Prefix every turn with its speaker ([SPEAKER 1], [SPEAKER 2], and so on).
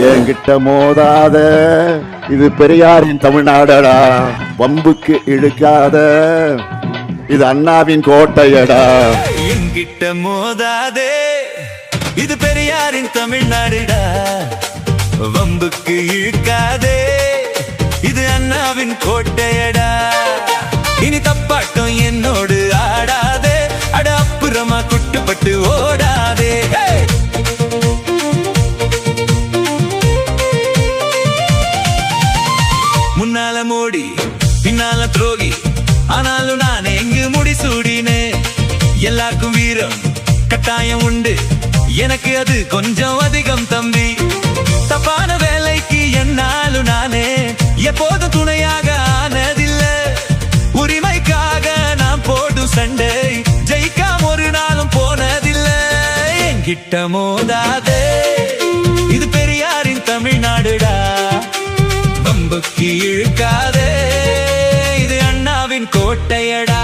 [SPEAKER 1] என்கிட்ட மோதாத, இது பெரியாரின் தமிழ்நாடடா. வம்புக்கு இழுக்காத, இது அண்ணாவின் கோட்டையடா.
[SPEAKER 2] என்கிட்ட மோதாதே, இது பெரியாரின் தமிழ்நாடுடா. வம்புக்கு இழுக்காதே, இது அண்ணாவின் கோட்டையடா. இனி தப்பாட்டம் என்னோடு ஆடாதே, அட அப்புறமா குட்டுப்பட்டு ஓடாதே. முன்னால மோடி பின்னால துரோகி, ஆனாலும் நான் எங்கு முடிசூடினே. எல்லாருக்கும் வீரம் கட்டாயம் உண்டு, எனக்கு அது கொஞ்சம் அதிகம் தம்பி. தப்பான வேலைக்கு என்னாலும் நானே எப்போதும் துணையாக ஆனதில்லை. உரிமைக்காக நான் போடும் சண்டை ஜெயிக்காம ஒரு நாளும் போனதில்லை. என்கிட்ட மோதாதே, இது பெரியாரின் தமிழ்நாடுடா. வம்புக்கு இழுக்காதே, இது அண்ணாவின் கோட்டையடா.